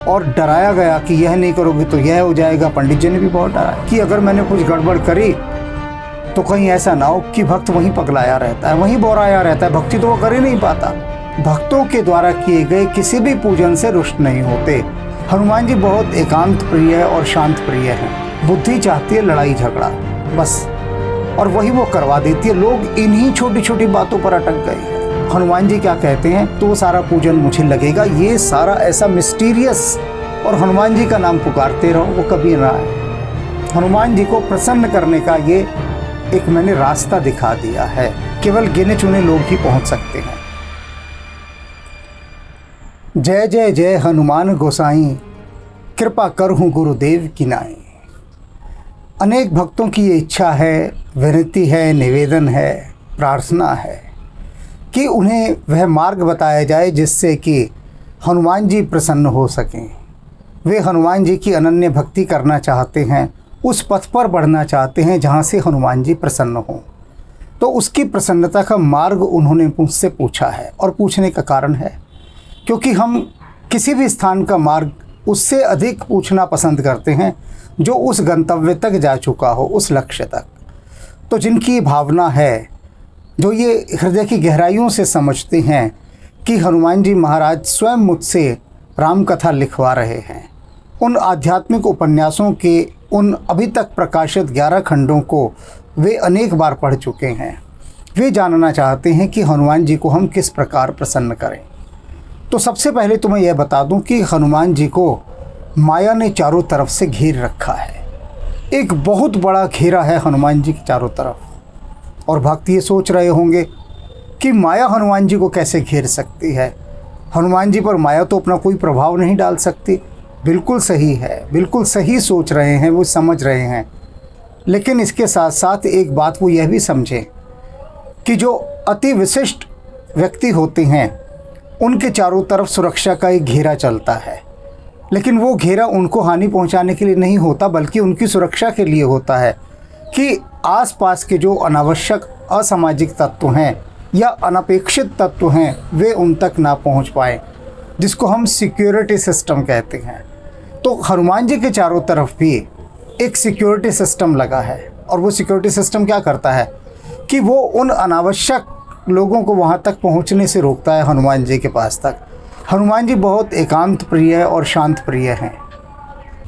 और डराया गया कि यह नहीं करोगे तो यह हो जाएगा। पंडित जी ने भी बहुत डराया कि अगर मैंने कुछ गड़बड़ करी तो कहीं ऐसा ना हो कि भक्त वहीं पगलाया रहता है, वहीं बोराया रहता है, भक्ति तो वो कर ही नहीं पाता। भक्तों के द्वारा किए गए किसी भी पूजन से रुष्ट नहीं होते। हनुमान जी बहुत एकांत प्रिय और शांत प्रिय हैं। बुद्धि चाहती है लड़ाई झगड़ा बस, और वही वो करवा देती है। लोग इन्हीं छोटी छोटी बातों पर अटक गए हैं। हनुमान जी क्या कहते हैं, तो वो सारा पूजन मुझे लगेगा। ये सारा ऐसा मिस्टीरियस, और हनुमान जी का नाम पुकारते रहो, वो कभी ना आए। हनुमान जी को प्रसन्न करने का ये एक मैंने रास्ता दिखा दिया है। केवल गिने चुने लोग ही पहुंच सकते हैं। जय जय जय हनुमान गोसाई, कृपा करहूँ गुरुदेव की नाई। अनेक भक्तों की ये इच्छा है, विनती है, निवेदन है, प्रार्थना है कि उन्हें वह मार्ग बताया जाए जिससे कि हनुमान जी प्रसन्न हो सकें। वे हनुमान जी की अनन्य भक्ति करना चाहते हैं, उस पथ पर बढ़ना चाहते हैं जहाँ से हनुमान जी प्रसन्न हों। तो उसकी प्रसन्नता का मार्ग उन्होंने मुझसे पूछा है, और पूछने का कारण है क्योंकि हम किसी भी स्थान का मार्ग उससे अधिक पूछना पसंद करते हैं जो उस गंतव्य तक जा चुका हो, उस लक्ष्य तक। तो जिनकी भावना है, जो ये हृदय की गहराइयों से समझते हैं कि हनुमान जी महाराज स्वयं मुझसे राम कथा लिखवा रहे हैं, उन आध्यात्मिक उपन्यासों के उन अभी तक प्रकाशित 11 खंडों को वे अनेक बार पढ़ चुके हैं। वे जानना चाहते हैं कि हनुमान जी को हम किस प्रकार प्रसन्न करें। तो सबसे पहले तो मैं यह बता दूं कि हनुमान जी को माया ने चारों तरफ से घेर रखा है। एक बहुत बड़ा घेरा है हनुमान जी के चारों तरफ, और भक्त ये सोच रहे होंगे कि माया हनुमान जी को कैसे घेर सकती है। हनुमान जी पर माया तो अपना कोई प्रभाव नहीं डाल सकती। बिल्कुल सही है, बिल्कुल सही सोच रहे हैं, वो समझ रहे हैं। लेकिन इसके साथ साथ एक बात वो यह भी समझें कि जो अति विशिष्ट व्यक्ति होते हैं उनके चारों तरफ सुरक्षा का एक घेरा चलता है, लेकिन वो घेरा उनको हानि पहुंचाने के लिए नहीं होता, बल्कि उनकी सुरक्षा के लिए होता है कि आसपास के जो अनावश्यक असामाजिक तत्व हैं या अनपेक्षित तत्व हैं वे उन तक ना पहुंच पाए, जिसको हम सिक्योरिटी सिस्टम कहते हैं। तो हनुमान जी के चारों तरफ भी एक सिक्योरिटी सिस्टम लगा है, और वो सिक्योरिटी सिस्टम क्या करता है कि वो उन अनावश्यक लोगों को वहाँ तक पहुँचने से रोकता है हनुमान जी के पास तक। हनुमान जी बहुत एकांत प्रिय और शांत प्रिय हैं।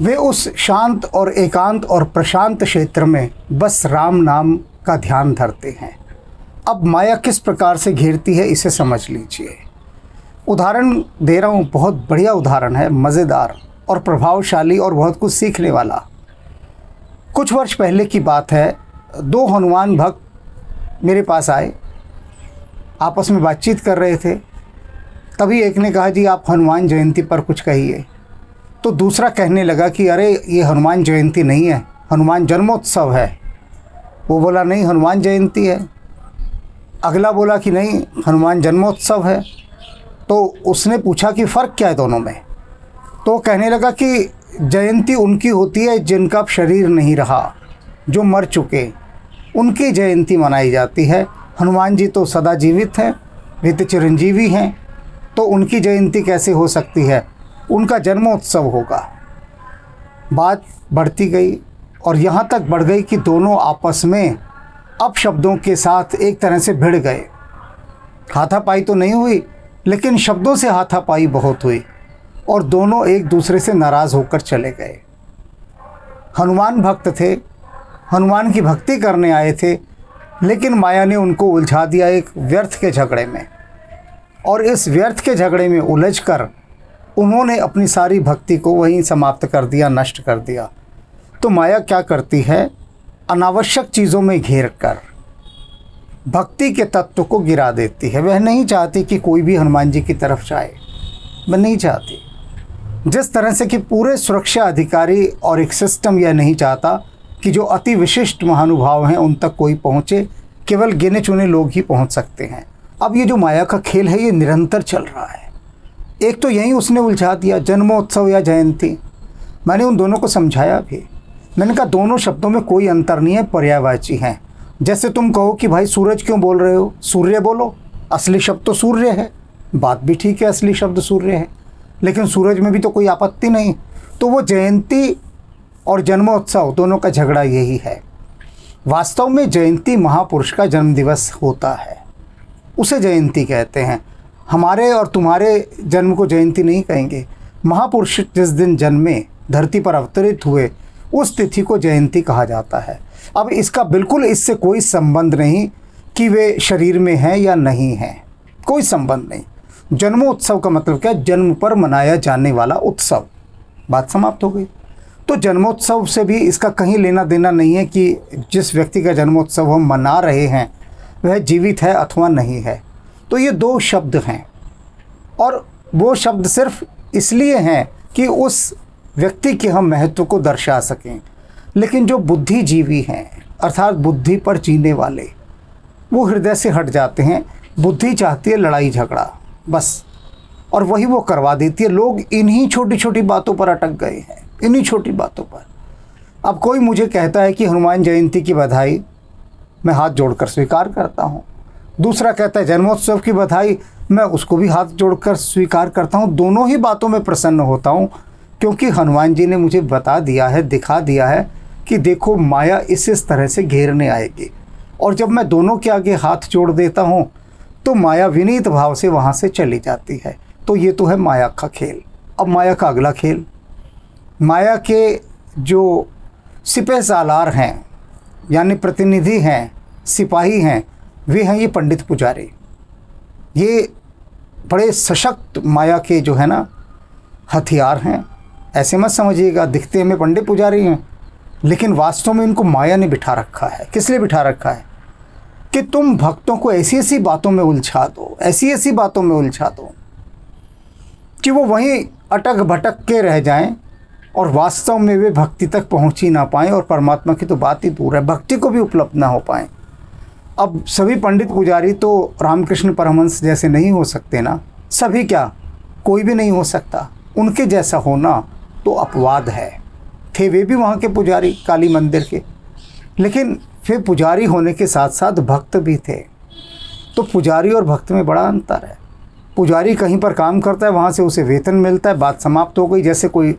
वे उस शांत और एकांत और प्रशांत क्षेत्र में बस राम नाम का ध्यान धरते हैं। अब माया किस प्रकार से घेरती है इसे समझ लीजिए। उदाहरण दे रहा हूँ, बहुत बढ़िया उदाहरण है, मज़ेदार और प्रभावशाली और बहुत कुछ सीखने वाला। कुछ वर्ष पहले की बात है, 2 हनुमान भक्त मेरे पास आए, आपस में बातचीत कर रहे थे। तभी एक ने कहा, जी आप हनुमान जयंती पर कुछ कहिए। तो दूसरा कहने लगा कि अरे ये हनुमान जयंती नहीं है, हनुमान जन्मोत्सव है। वो बोला नहीं, हनुमान जयंती है। अगला बोला कि नहीं, हनुमान जन्मोत्सव है। तो उसने पूछा कि फ़र्क क्या है दोनों में। तो कहने लगा कि जयंती उनकी होती है जिनका अब शरीर नहीं रहा, जो मर चुके, उनकी जयंती मनाई जाती है। हनुमान जी तो सदा जीवित हैं, वे तो चिरंजीवी हैं, तो उनकी जयंती कैसे हो सकती है, उनका जन्मोत्सव होगा। बात बढ़ती गई और यहाँ तक बढ़ गई कि दोनों आपस में अपशब्दों के साथ एक तरह से भिड़ गए। हाथापाई तो नहीं हुई, लेकिन शब्दों से हाथापाई बहुत हुई, और दोनों एक दूसरे से नाराज़ होकर चले गए। हनुमान भक्त थे, हनुमान की भक्ति करने आए थे, लेकिन माया ने उनको उलझा दिया एक व्यर्थ के झगड़े में, और इस व्यर्थ के झगड़े में उलझकर उन्होंने अपनी सारी भक्ति को वहीं समाप्त कर दिया, नष्ट कर दिया। तो माया क्या करती है, अनावश्यक चीज़ों में घेर कर भक्ति के तत्व को गिरा देती है। वह नहीं चाहती कि कोई भी हनुमान जी की तरफ जाए, वह नहीं चाहती। जिस तरह से कि पूरे सुरक्षा अधिकारी और एक सिस्टम यह नहीं चाहता कि जो अति विशिष्ट महानुभाव हैं उन तक कोई पहुँचे, केवल गिने चुने लोग ही पहुँच सकते हैं। अब ये जो माया का खेल है ये निरंतर चल रहा है। एक तो यही उसने उलझा दिया, जन्मोत्सव या जयंती। मैंने उन दोनों को समझाया भी। मैंने कहा दोनों शब्दों में कोई अंतर नहीं है, पर्यायवाची हैं। जैसे तुम कहो कि भाई सूरज क्यों बोल रहे हो, सूर्य बोलो, असली शब्द तो सूर्य है। बात भी ठीक है, असली शब्द सूर्य है, लेकिन सूरज में भी तो कोई आपत्ति नहीं। तो वो जयंती और जन्मोत्सव दोनों का झगड़ा यही है। वास्तव में जयंती महापुरुष का जन्मदिवस होता है, उसे जयंती कहते हैं। हमारे और तुम्हारे जन्म को जयंती नहीं कहेंगे। महापुरुष जिस दिन जन्मे, धरती पर अवतरित हुए, उस तिथि को जयंती कहा जाता है। अब इसका बिल्कुल इससे कोई संबंध नहीं कि वे शरीर में हैं या नहीं हैं, कोई संबंध नहीं। जन्मोत्सव का मतलब क्या? जन्म पर मनाया जाने वाला उत्सव। बात समाप्त हो गई। तो जन्मोत्सव से भी इसका कहीं लेना देना नहीं है कि जिस व्यक्ति का जन्मोत्सव हम मना रहे हैं वह जीवित है अथवा नहीं है। तो ये दो शब्द हैं, और वो शब्द सिर्फ इसलिए हैं कि उस व्यक्ति के हम महत्व को दर्शा सकें। लेकिन जो बुद्धिजीवी हैं, अर्थात बुद्धि पर जीने वाले, वो हृदय से हट जाते हैं। बुद्धि चाहती है लड़ाई झगड़ा, बस, और वही वो करवा देती है। लोग इन्हीं छोटी छोटी बातों पर अटक गए हैं, इन्हीं छोटी बातों पर। अब कोई मुझे कहता है कि हनुमान जयंती की बधाई, मैं हाथ जोड़कर स्वीकार करता हूँ। दूसरा कहता है जन्मोत्सव की बधाई, मैं उसको भी हाथ जोड़कर स्वीकार करता हूँ। दोनों ही बातों में प्रसन्न होता हूँ, क्योंकि हनुमान जी ने मुझे बता दिया है, दिखा दिया है कि देखो माया इस तरह से घेरने आएगी। और जब मैं दोनों के आगे हाथ जोड़ देता हूँ तो माया विनीत भाव से वहाँ से चली जाती है। तो ये तो है माया का खेल। अब माया का अगला खेल, माया के जो सिपह सालार हैं, यानी प्रतिनिधि हैं, सिपाही हैं, वे हैं ये पंडित पुजारी। ये बड़े सशक्त माया के जो है ना हथियार हैं। ऐसे मत समझिएगा, दिखते हमें पंडित पुजारी हैं, लेकिन वास्तव में इनको माया ने बिठा रखा है। किस लिए बिठा रखा है? कि तुम भक्तों को ऐसी ऐसी बातों में उलझा दो, ऐसी ऐसी बातों में उलझा दो कि वो वहीं अटक भटक के रह जाएं और वास्तव में वे भक्ति तक पहुंच ही ना पाएं, और परमात्मा की तो बात ही दूर है, भक्ति को भी उपलब्ध ना हो पाएं। अब सभी पंडित पुजारी तो रामकृष्ण परमहंस जैसे नहीं हो सकते ना। सभी क्या, कोई भी नहीं हो सकता। उनके जैसा होना तो अपवाद है। थे वे भी वहाँ के पुजारी, काली मंदिर के, लेकिन वे पुजारी होने के साथ साथ भक्त भी थे। तो पुजारी और भक्त में बड़ा अंतर है। पुजारी कहीं पर काम करता है, वहाँ से उसे वेतन मिलता है, बात समाप्त हो गई। जैसे कोई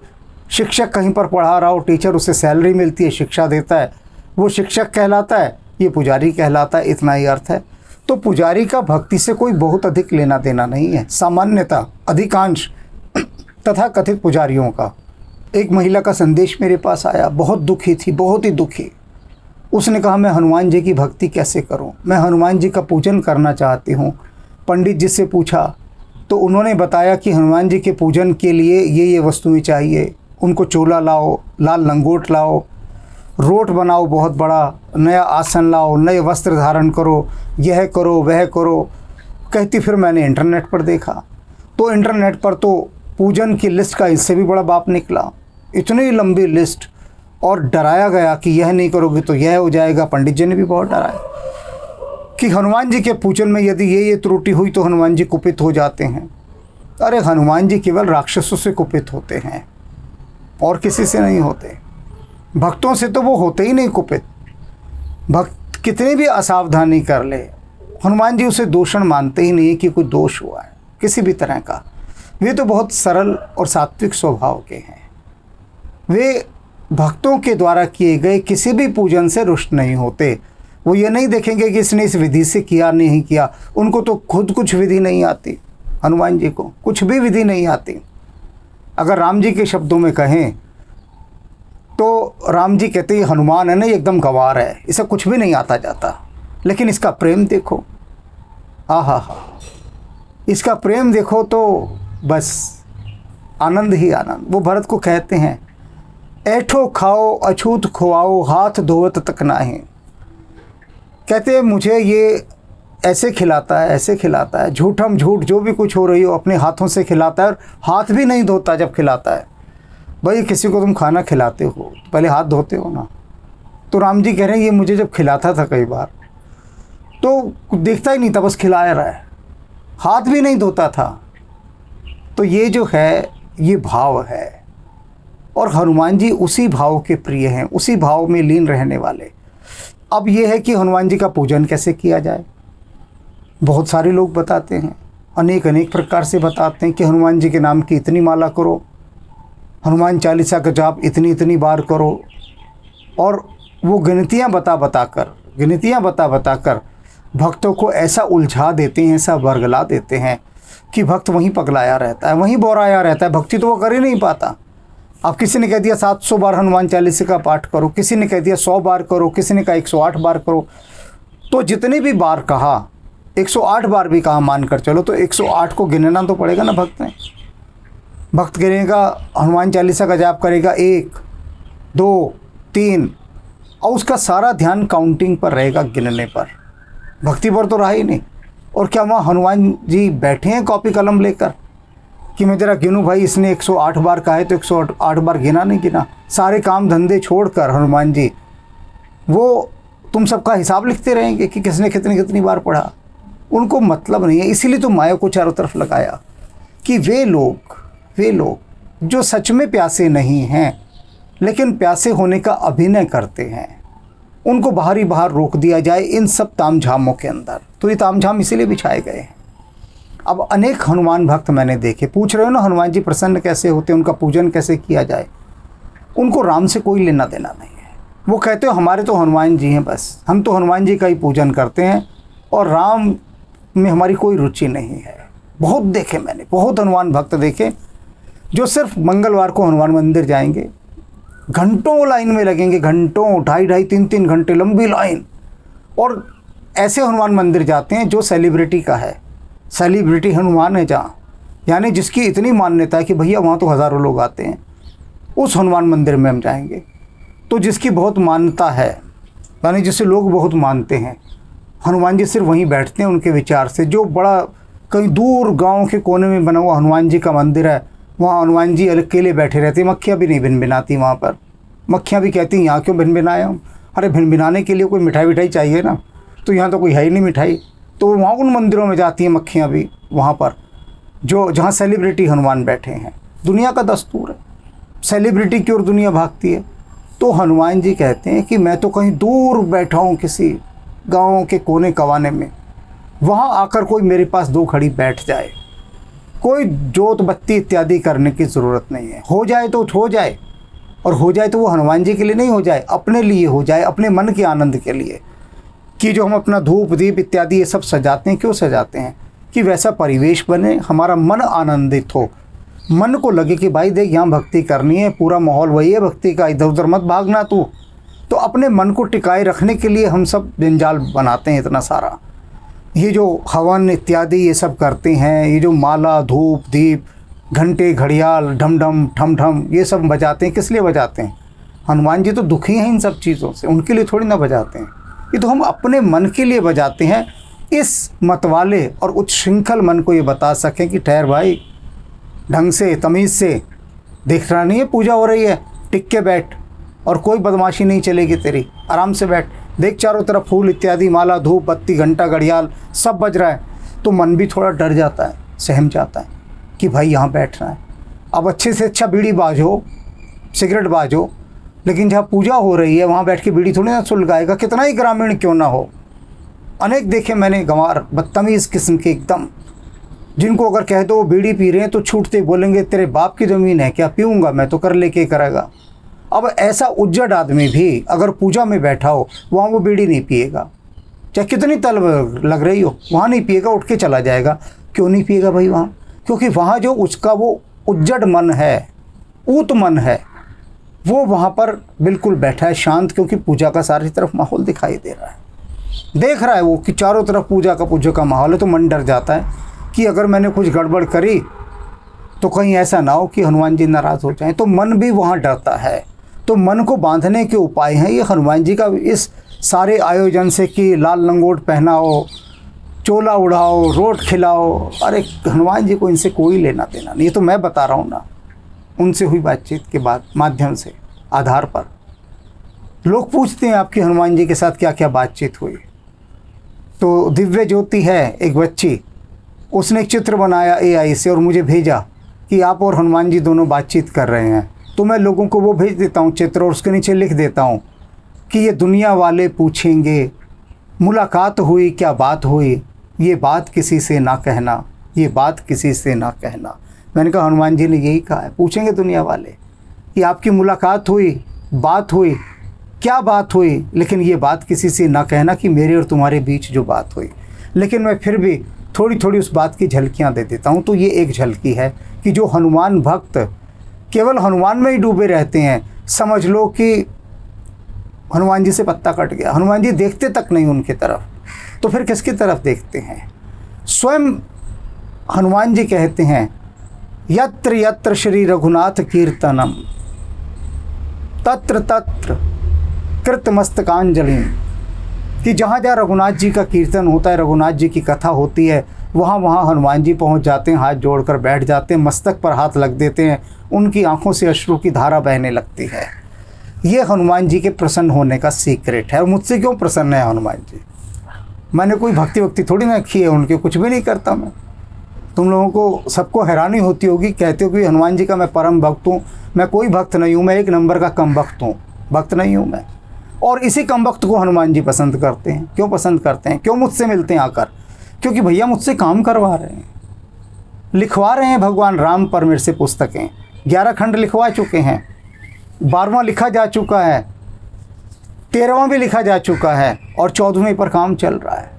शिक्षक कहीं पर पढ़ा रहा हो, टीचर, उसे सैलरी मिलती है, शिक्षा देता है, वो शिक्षक कहलाता है, ये पुजारी कहलाता है। इतना ही अर्थ है। तो पुजारी का भक्ति से कोई बहुत अधिक लेना देना नहीं है। सामान्यतः अधिकांश तथा कथित पुजारियों का। एक महिला का संदेश मेरे पास आया, बहुत दुखी थी, बहुत ही दुखी। उसने कहा मैं हनुमान जी की भक्ति कैसे करूं, मैं हनुमान जी का पूजन करना चाहती हूं। पंडित जी से पूछा तो उन्होंने बताया कि हनुमान जी के पूजन के लिए ये वस्तुएं चाहिए। उनको चोला लाओ, लाल लंगोट लाओ, रोट बनाओ बहुत बड़ा, नया आसन लाओ, नए वस्त्र धारण करो, यह करो वह करो। कहती फिर मैंने इंटरनेट पर देखा, तो इंटरनेट पर तो पूजन की लिस्ट का इससे भी बड़ा बाप निकला, इतनी लंबी लिस्ट, और डराया गया कि यह नहीं करोगे तो यह हो जाएगा। पंडित जी ने भी बहुत डराया कि हनुमान जी के पूजन में यदि ये त्रुटि हुई तो हनुमान जी कुपित हो जाते हैं। अरे हनुमान जी केवल राक्षसों से कुपित होते हैं और किसी से नहीं होते। भक्तों से तो वो होते ही नहीं कुपित। भक्त कितनी भी असावधानी कर ले, हनुमान जी उसे दोषण मानते ही नहीं कि कोई दोष हुआ है किसी भी तरह का। वे तो बहुत सरल और सात्विक स्वभाव के हैं। वे भक्तों के द्वारा किए गए किसी भी पूजन से रुष्ट नहीं होते। वो ये नहीं देखेंगे कि इसने इस विधि से किया नहीं किया। उनको तो खुद कुछ विधि नहीं आती, हनुमान जी को कुछ भी विधि नहीं आती। अगर राम जी के शब्दों में कहें तो राम जी कहते हैं हनुमान है ना, ये एकदम गंवार है, इसे कुछ भी नहीं आता जाता। लेकिन इसका प्रेम देखो, आहा हा, इसका प्रेम देखो तो बस आनंद ही आनंद। वो भरत को कहते हैं ऐठो खाओ अछूत खुआओ, हाथ धोवत तक नाहीं। कहते हैं मुझे ये ऐसे खिलाता है, ऐसे खिलाता है, झूठम झूठ जो भी कुछ हो रही हो अपने हाथों से खिलाता है, और हाथ भी नहीं धोता जब खिलाता है। भाई किसी को तुम खाना खिलाते हो पहले हाथ धोते हो ना। तो राम जी कह रहे हैं ये मुझे जब खिलाता था कई बार तो देखता ही नहीं था, बस खिलाया रहा है, हाथ भी नहीं धोता था। तो ये जो है ये भाव है, और हनुमान जी उसी भाव के प्रिय हैं, उसी भाव में लीन रहने वाले। अब ये है कि हनुमान जी का पूजन कैसे किया जाए। बहुत सारे लोग बताते हैं अनेक अनेक प्रकार से बताते हैं कि हनुमान जी के नाम की इतनी माला करो, हनुमान चालीसा का जाप इतनी इतनी बार करो, और वो गिनतियाँ बता बता कर भक्तों को ऐसा उलझा देते हैं, ऐसा वर्गला देते हैं कि भक्त वहीं पगलाया रहता है, वहीं बोराया रहता है। भक्ति तो वो कर ही नहीं पाता। अब किसी ने कह दिया 700 बार हनुमान चालीसा का पाठ करो, किसी ने कह दिया 100 बार करो, किसी ने कहा 108 बार करो। तो जितने भी बार कहा, 108 बार भी कहा मान कर चलो, तो 108 को गिनना तो पड़ेगा ना भक्त ने। भक्त गिनेगा, हनुमान चालीसा का जाप करेगा 1 2 3, और उसका सारा ध्यान काउंटिंग पर रहेगा, गिनने पर, भक्ति पर तो रहा ही नहीं। और क्या वहाँ हनुमान जी बैठे हैं कॉपी कलम लेकर कि मैं ज़रा गिनूँ भाई, इसने 108 बार कहा है तो 108 बार गिना नहीं गिना? सारे काम धंधे छोड़कर हनुमान जी वो तुम सबका हिसाब लिखते रहेंगे कि किसने कितनी कितनी बार पढ़ा। उनको मतलब नहीं है। इसीलिए तो माया को चारों तरफ लगाया कि वे लोग जो सच में प्यासे नहीं हैं लेकिन प्यासे होने का अभिनय करते हैं, उनको बाहर रोक दिया जाए इन सब तामझामों के अंदर। तो ये तामझाम इसीलिए बिछाए गए हैं। अब अनेक हनुमान भक्त मैंने देखे, पूछ रहे हो ना हनुमान जी प्रसन्न कैसे होते, उनका पूजन कैसे किया जाए। उनको राम से कोई लेना देना नहीं है। वो कहते हो हमारे तो हनुमान जी हैं, बस हम तो हनुमान जी का ही पूजन करते हैं और राम में हमारी कोई रुचि नहीं है। बहुत देखे मैंने, बहुत हनुमान भक्त देखे जो सिर्फ मंगलवार को हनुमान मंदिर जाएंगे, घंटों लाइन में लगेंगे, घंटों, 2.5 3 घंटे लंबी लाइन। और ऐसे हनुमान मंदिर जाते हैं जो सेलिब्रिटी का है, सेलिब्रिटी हनुमान है जहाँ, यानी जिसकी इतनी मान्यता है कि भैया वहाँ तो हज़ारों लोग आते हैं, उस हनुमान मंदिर में हम जाएंगे। तो जिसकी बहुत मान्यता है, यानी जिसे लोग बहुत मानते हैं, हनुमान जी सिर्फ वहीं बैठते हैं उनके विचार से। जो बड़ा कहीं दूर गांव के कोने में बना हुआ हनुमान जी का मंदिर है, वहाँ हनुमान जी अकेले बैठे रहते हैं, मक्खियाँ भी नहीं भिनभिनाती वहाँ पर। मक्खियाँ भी कहती हैं यहाँ क्यों भिनभिनाए हम, अरे भिनभिनाने के लिए कोई मिठाई चाहिए ना, तो यहाँ तो कोई है ही नहीं मिठाई। तो वहाँ उन मंदिरों में जाती हैं मक्खियाँ भी, वहाँ पर जो जहाँ सेलिब्रिटी हनुमान बैठे हैं। दुनिया का दस्तूर है, सेलिब्रिटी की ओर दुनिया भागती है। तो हनुमान जी कहते हैं कि मैं तो कहीं दूर बैठा हूँ किसी गाँव के कोने कवाने में, वहाँ आकर कोई मेरे पास 2 घड़ी बैठ जाए, कोई जोत बत्ती इत्यादि करने की ज़रूरत नहीं है। हो जाए तो हो जाए, और हो जाए तो वो हनुमान जी के लिए नहीं हो जाए, अपने लिए हो जाए, अपने मन के आनंद के लिए। कि जो हम अपना धूप दीप इत्यादि ये सब सजाते हैं, क्यों सजाते हैं? कि वैसा परिवेश बने, हमारा मन आनंदित हो, मन को लगे कि भाई देख यहाँ भक्ति करनी है, पूरा माहौल वही है भक्ति का, इधर उधर मत भागना तू। तो अपने मन को टिकाए रखने के लिए हम सब जंजाल बनाते हैं इतना सारा। ये जो हवन इत्यादि ये सब करते हैं, ये जो माला धूप दीप घंटे घड़ियाल ढम ढम ठम ठम ये सब बजाते हैं, किस लिए बजाते हैं? हनुमान जी तो दुखी हैं इन सब चीज़ों से, उनके लिए थोड़ी ना बजाते हैं। ये तो हम अपने मन के लिए बजाते हैं, इस मतवाले और उच्छृंखल मन को ये बता सकें कि ठहर भाई, ढंग से तमीज़ से, देख रहा नहीं है पूजा हो रही है, टिक के बैठ, और कोई बदमाशी नहीं चलेगी तेरी, आराम से बैठ, देख चारों तरफ फूल इत्यादि, माला धूप बत्ती घंटा घड़ियाल सब बज रहा है। तो मन भी थोड़ा डर जाता है, सहम जाता है कि भाई यहाँ बैठना है। अब अच्छे से अच्छा बीड़ी बाजो, सिगरेट बाजो, लेकिन जहाँ पूजा हो रही है वहाँ बैठ के बीड़ी थोड़ी ना सुलगाएगा, कितना ही ग्रामीण क्यों ना हो। अनेक देखे मैंने गंवार, बदतमीज़ किस्म के एकदम, जिनको अगर कह दो वो बीड़ी पी रहे हैं तो छूटते बोलेंगे तेरे बाप की ज़मीन है क्या, पीऊँगा मैं तो, कर लेके करेगा। अब ऐसा उज्जड आदमी भी अगर पूजा में बैठा हो, वहाँ वो बीड़ी नहीं पिएगा, चाहे कितनी तलब लग रही हो, वहाँ नहीं पिएगा, उठ के चला जाएगा। क्यों नहीं पिएगा भाई वहाँ? क्योंकि वहाँ जो उसका वो उज्जड मन है, ऊत मन है, वो वहाँ पर बिल्कुल बैठा है शांत, क्योंकि पूजा का सारी तरफ माहौल दिखाई दे रहा है, देख रहा है वो कि चारों तरफ पूजा का माहौल है। तो मन डर जाता है कि अगर मैंने कुछ गड़बड़ करी तो कहीं ऐसा ना हो कि हनुमान जी नाराज़ हो जाएं। तो मन भी वहाँ डरता है। तो मन को बांधने के उपाय हैं ये हनुमान जी का इस सारे आयोजन से कि लाल लंगोट पहनाओ, चोला उड़ाओ, रोट खिलाओ। अरे हनुमान जी को इनसे कोई लेना देना नहीं, ये तो मैं बता रहा हूँ ना, उनसे हुई बातचीत के बाद माध्यम से आधार पर। लोग पूछते हैं आपकी हनुमान जी के साथ क्या क्या बातचीत हुई। तो दिव्य ज्योति है एक बच्ची, उसने एक चित्र बनाया AI से और मुझे भेजा कि आप और हनुमान जी दोनों बातचीत कर रहे हैं। तो मैं लोगों को वो भेज देता हूँ चित्र, और उसके नीचे लिख देता हूँ कि ये दुनिया वाले पूछेंगे मुलाकात हुई क्या बात हुई, ये बात किसी से ना कहना, ये बात किसी से ना कहना। मैंने कहा हनुमान जी ने यही कहा है। पूछेंगे दुनिया वाले कि आपकी मुलाकात हुई, बात हुई, क्या बात हुई, लेकिन ये बात किसी से ना कहना कि मेरे और तुम्हारे बीच जो बात हुई। लेकिन मैं फिर भी थोड़ी थोड़ी उस बात की झलकियाँ दे देता हूँ। तो ये एक झलकी है कि जो हनुमान भक्त केवल हनुमान में ही डूबे रहते हैं, समझ लो कि हनुमान जी से पत्ता कट गया, हनुमान जी देखते तक नहीं उनकी तरफ, तो फिर किसकी तरफ देखते हैं। स्वयं हनुमान जी कहते हैं यत्र यत्र श्री रघुनाथ कीर्तनम तत्र तत्र कृतमस्तकांजलि, कि जहाँ जहाँ रघुनाथ जी का कीर्तन होता है, रघुनाथ जी की कथा होती है, वहाँ वहाँ हनुमान जी पहुँच जाते हैं, हाथ जोड़कर बैठ जाते हैं, मस्तक पर हाथ लग देते हैं, उनकी आंखों से अश्रु की धारा बहने लगती है। ये हनुमान जी के प्रसन्न होने का सीक्रेट है। और मुझसे क्यों प्रसन्न है हनुमान जी? मैंने कोई भक्ति थोड़ी ना की है उनके, कुछ भी नहीं करता मैं। तुम लोगों को सबको हैरानी होती होगी, कहते हो कि हनुमान जी का मैं परम भक्त हूँ। मैं कोई भक्त नहीं हूँ, मैं एक नंबर का कम भक्त हूँ, भक्त नहीं हूँ मैं। और इसी कम भक्त को हनुमान जी पसंद करते हैं। क्यों पसंद करते हैं? क्यों मुझसे मिलते हैं आकर? क्योंकि भैया मुझसे काम करवा रहे हैं, लिखवा रहे हैं भगवान राम पर मेरे से पुस्तकें। 11 खंड लिखवा चुके हैं, 12वां लिखा जा चुका है, 13वां भी लिखा जा चुका है और 14वें पर काम चल रहा है।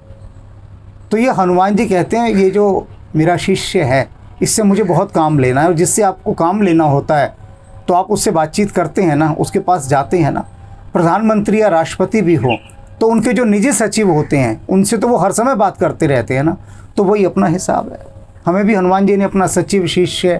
तो ये हनुमान जी कहते हैं ये जो मेरा शिष्य है, इससे मुझे बहुत काम लेना है। और जिससे आपको काम लेना होता है तो आप उससे बातचीत करते हैं ना, उसके पास जाते हैं ना। प्रधानमंत्री या राष्ट्रपति भी हो तो उनके जो निजी सचिव होते हैं उनसे तो वो हर समय बात करते रहते हैं ना, तो वही अपना हिसाब है। हमें भी हनुमान जी ने अपना सचिव, शिष्य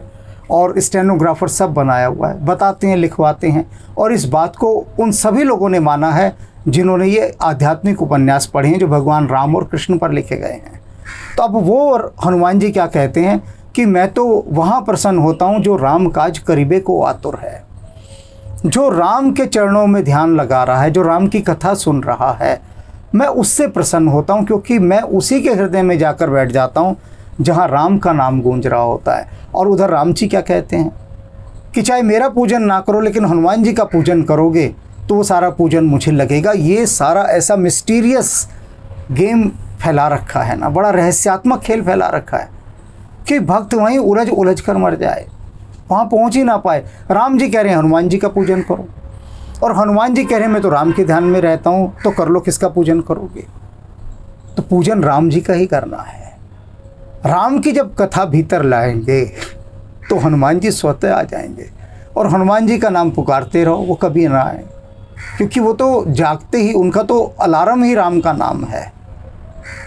और स्टेनोग्राफर सब बनाया हुआ है, बताते हैं, लिखवाते हैं। और इस बात को उन सभी लोगों ने माना है जिन्होंने ये आध्यात्मिक उपन्यास पढ़े हैं जो भगवान राम और कृष्ण पर लिखे गए हैं। तो अब वो और हनुमान जी क्या कहते हैं कि मैं तो वहाँ प्रसन्न होता हूँ जो राम काज करीबे को आतुर है, जो राम के चरणों में ध्यान लगा रहा है, जो राम की कथा सुन रहा है, मैं उससे प्रसन्न होता हूँ, क्योंकि मैं उसी के हृदय में जाकर बैठ जाता हूँ जहाँ राम का नाम गूंज रहा होता है। और उधर राम जी क्या कहते हैं कि चाहे मेरा पूजन ना करो लेकिन हनुमान जी का पूजन करोगे तो वो सारा पूजन मुझे लगेगा। ये सारा ऐसा मिस्टीरियस गेम फैला रखा है ना, बड़ा रहस्यात्मक खेल फैला रखा है कि भक्त वहीं उलझ कर मर जाए, वहाँ पहुँच ही ना पाए। राम जी कह रहे हैं हनुमान जी का पूजन करो, और हनुमान जी कह रहे हैं मैं तो राम के ध्यान में रहता हूँ, तो कर लो, किसका पूजन करोगे? तो पूजन राम जी का ही करना है। राम की जब कथा भीतर लाएंगे तो हनुमान जी स्वतः आ जाएंगे, और हनुमान जी का नाम पुकारते रहो, वो कभी ना आए, क्योंकि वो तो जागते ही, उनका तो अलार्म ही राम का नाम है।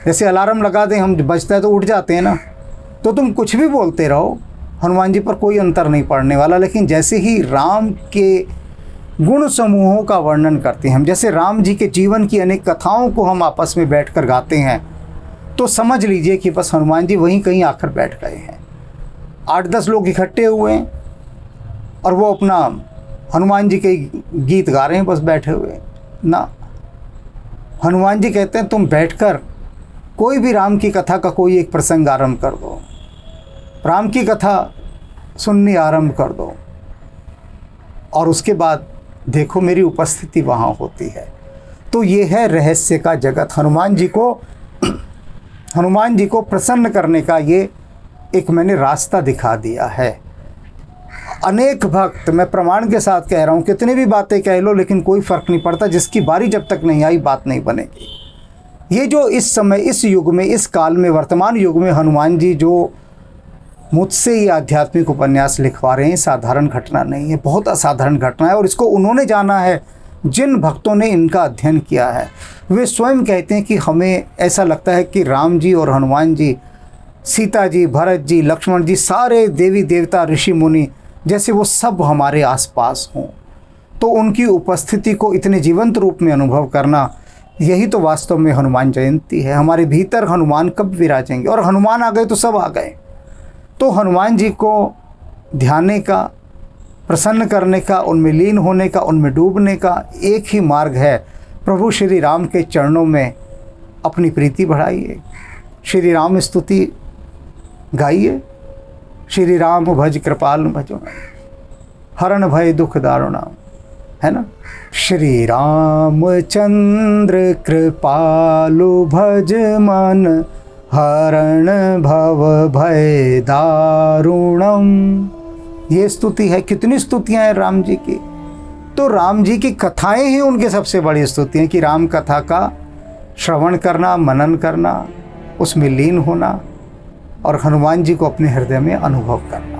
जैसे अलार्म लगा दें हम, बजता है तो उठ जाते हैं ना, तो तुम कुछ भी बोलते रहो, हनुमान जी पर कोई अंतर नहीं पड़ने वाला। लेकिन जैसे ही राम के गुण समूहों का वर्णन करते हैं हम, जैसे राम जी के जीवन की अनेक कथाओं को हम आपस में बैठकर गाते हैं, तो समझ लीजिए कि बस हनुमान जी वहीं कहीं आकर बैठ गए हैं। 8-10 लोग इकट्ठे हुए हैं और वो अपना हनुमान जी के गीत गा रहे हैं, बस बैठे हुए ना। हनुमान जी कहते हैं तुम बैठकर कोई भी राम की कथा का कोई एक प्रसंग आरंभ कर दो, राम की कथा सुननी आरंभ कर दो, और उसके बाद देखो मेरी उपस्थिति वहाँ होती है। तो ये है रहस्य का जगत। हनुमान जी को प्रसन्न करने का ये एक मैंने रास्ता दिखा दिया है। अनेक भक्त, मैं प्रमाण के साथ कह रहा हूँ, कितनी भी बातें कह लो लेकिन कोई फ़र्क नहीं पड़ता, जिसकी बारी जब तक नहीं आई बात नहीं बनेगी। ये जो इस समय, इस युग में, इस काल में, वर्तमान युग में हनुमान जी जो मुझसे ये आध्यात्मिक उपन्यास लिखवा रहे हैं, साधारण घटना नहीं है, बहुत असाधारण घटना है। और इसको उन्होंने जाना है जिन भक्तों ने इनका अध्ययन किया है। वे स्वयं कहते हैं कि हमें ऐसा लगता है कि राम जी और हनुमान जी, सीता जी, भरत जी, लक्ष्मण जी, सारे देवी देवता, ऋषि मुनि, जैसे वो सब हमारे आसपास हों। तो उनकी उपस्थिति को इतने जीवंत रूप में अनुभव करना, यही तो वास्तव में हनुमान जयंती है। हमारे भीतर हनुमान कब विराजेंगे, और हनुमान आ गए तो सब आ गए। तो हनुमान जी को ध्याने का, प्रसन्न करने का, उनमें लीन होने का, उनमें डूबने का एक ही मार्ग है। प्रभु श्री राम के चरणों में अपनी प्रीति बढ़ाइए, श्री राम स्तुति गाइए, श्री राम भज कृपाल भजो हरण भय दुख दारुणा, है ना। श्री रामचंद्र कृपालु भज मन हरण भव भय दारुणम। ये स्तुति है। कितनी स्तुतियां हैं राम जी की। तो राम जी की कथाएं ही उनके सबसे बड़ी स्तुति हैं कि राम कथा का श्रवण करना, मनन करना, उसमें लीन होना और हनुमान जी को अपने हृदय में अनुभव करना।